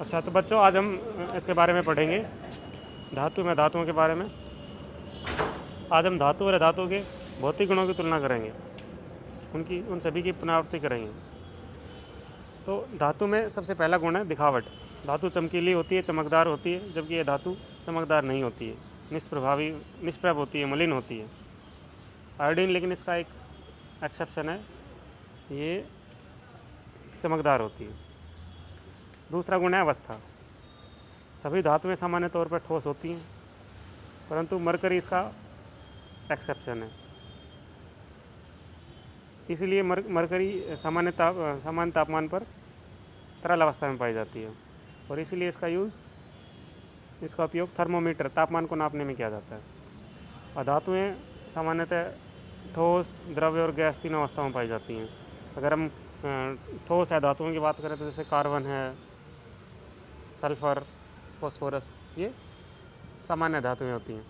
अच्छा, तो बच्चों आज हम इसके बारे में पढ़ेंगे, धातुओं के बारे में। आज हम धातु और अधातु के भौतिक गुणों की तुलना करेंगे, उन सभी की पुनरावृत्ति करेंगे। तो धातु में सबसे पहला गुण है दिखावट। धातु चमकीली होती है, चमकदार होती है, जबकि यह धातु चमकदार नहीं होती है, निष्प्रभ होती है, मलिन होती है। आयोडीन लेकिन इसका एक एक्सेप्शन है, ये चमकदार होती है। दूसरा गुण है अवस्था। सभी धातुएं सामान्य तौर पर ठोस होती हैं, परंतु मरकरी इसका एक्सेप्शन है। इसीलिए मरकरी सामान्य तापमान पर तरल अवस्था में पाई जाती है, और इसीलिए इसका उपयोग थर्मोमीटर, तापमान को नापने में किया जाता है। और धातुएँ सामान्यतः ठोस, द्रव्य और गैस तीनों अवस्थाओं में पाई जाती हैं। अगर हम ठोस है धातुओं की बात करें तो जैसे कार्बन है, सल्फर, फॉस्फोरस, ये सामान्य धातुएं होती हैं,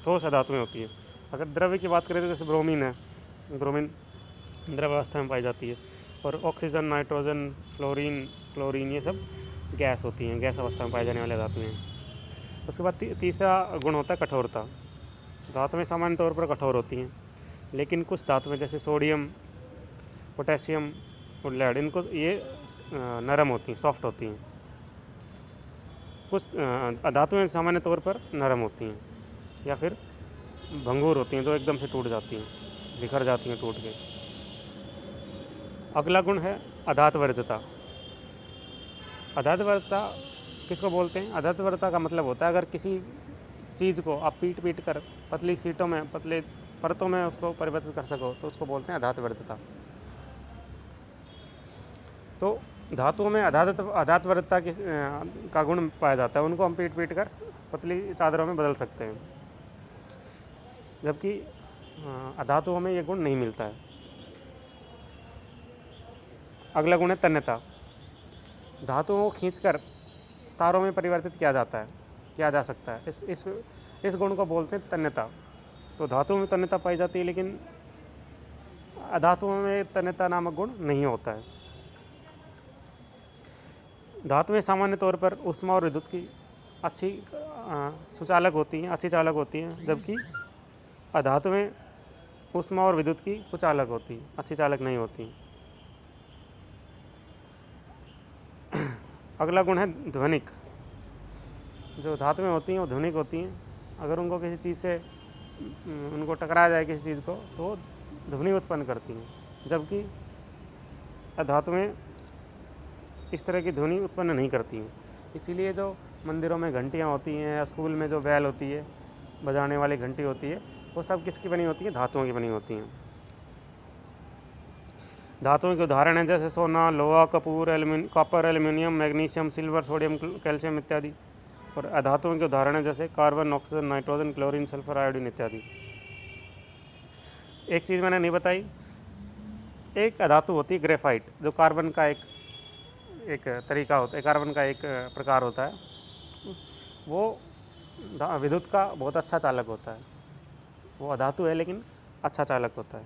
ठोस धातुएं होती हैं। अगर द्रव्य की बात करें तो जैसे ब्रोमीन है, ब्रोमीन द्रव्य अवस्था में पाई जाती है। और ऑक्सीजन, नाइट्रोजन, क्लोरीन, ये सब गैस होती हैं, गैस अवस्था में पाई जाने वाले धातुएं हैं। उसके बाद तीसरा गुण होता है कठोरता। धातुएं सामान्य तौर पर कठोर होती हैं, लेकिन कुछ धातुएं जैसे सोडियम, पोटेशियम और लेड, इनको ये नरम होती हैं, सॉफ्ट होती हैं। कुछ धातुएं सामान्य तौर पर नरम होती हैं या फिर भंगुर होती हैं, जो एकदम से टूट जाती हैं, बिखर जाती हैं टूट के। अगला गुण है अधात्वर्तता। अधात्वर्तता किसको बोलते हैं? अधात्वर्तता का मतलब होता है अगर किसी चीज़ को आप पीट कर पतली शीटों में, पतले परतों में उसको परिवर्तित कर सको, तो उसको बोलते हैं अधात्वर्तता। तो धातुओं में अधात्वर्तता का गुण पाया जाता है, उनको हम पीट कर पतली चादरों में बदल सकते हैं, जबकि अधातुओं में ये गुण नहीं मिलता है। अगला गुण है तन्यता। धातुओं को खींचकर तारों में परिवर्तित किया जा सकता है। इस गुण को बोलते हैं तन्यता। तो धातुओं में तन्यता पाई जाती है, लेकिन अधातुओं में तन्यता नामक गुण नहीं होता है। धातुएं सामान्य तौर पर ऊष्मा और विद्युत की अच्छी चालक होती हैं, जबकि अधातुएं ऊष्मा और विद्युत की कुचालक होती हैं, अच्छी चालक नहीं होती। अगला गुण है ध्वनिक। जो धातुएं होती हैं वो ध्वनिक होती हैं। अगर उनको किसी चीज़ से उनको टकराया जाए किसी चीज़ को, तो ध्वनि उत्पन्न करती हैं, जबकि अधातुएं इस तरह की ध्वनि उत्पन्न नहीं करती हैं। इसीलिए जो मंदिरों में घंटियाँ होती हैं या स्कूल में जो बैल होती है, बजाने वाली घंटी होती है, वो सब किसकी बनी होती है? धातुओं की बनी होती हैं। धातुओं के उदाहरण हैं जैसे सोना, लोहा, copper, aluminium, magnesium, silver, sodium, calcium इत्यादि। और अधातुओं के उदाहरण हैं जैसे carbon, oxygen, nitrogen, chlorine, sulphur, iodine इत्यादि। एक चीज़ मैंने नहीं बताई, एक अधातु होती है ग्रेफाइट, जो कार्बन का एक तरीका होता है, कार्बन का एक प्रकार होता है। वो विद्युत का बहुत अच्छा चालक होता है। वो अधातु है लेकिन अच्छा चालक होता है।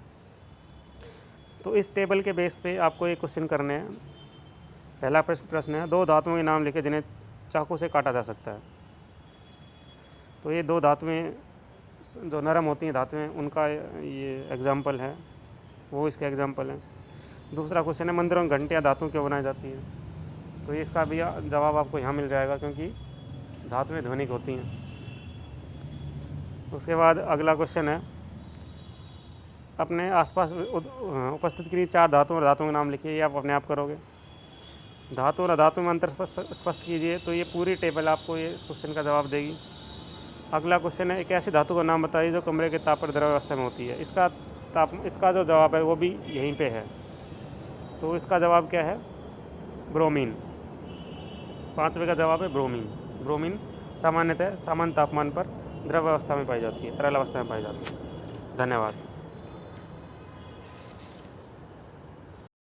तो इस टेबल के बेस पे आपको एक क्वेश्चन करने हैं। पहला प्रश्न है, दो धातुओं के नाम लिखे जिन्हें चाकू से काटा जा सकता है। तो ये दो धातुएं जो नरम होती हैं धातुएं, उनका ये एग्जाम्पल है, वो इसके एग्जाम्पल हैं। दूसरा क्वेश्चन है, मंदिरों में घंटियाँ धातु क्यों बनाई जाती हैं? तो ये इसका भी जवाब आपको यहाँ मिल जाएगा, क्योंकि धातुएं ध्वनिक होती हैं। उसके बाद अगला क्वेश्चन है, अपने आसपास उपस्थित किन्हीं चार धातुओं और धातुओं के नाम लिखिए। ये आप अपने आप करोगे। धातु और अधातु में अंतर स्पष्ट कीजिए। तो ये पूरी टेबल आपको इस क्वेश्चन का जवाब देगी। अगला क्वेश्चन है, एक ऐसी धातु का नाम बताइए जो कमरे के ताप पर द्रव अवस्था में होती है। इसका जो जवाब है वो भी यहीं पे है। तो इसका जवाब क्या है? ब्रोमीन। 5वें का जवाब है ब्रोमीन। ब्रोमीन सामान्यतः सामान्य तापमान पर द्रव अवस्था में पाई जाती है, तरल अवस्था में पाई जाती है। धन्यवाद।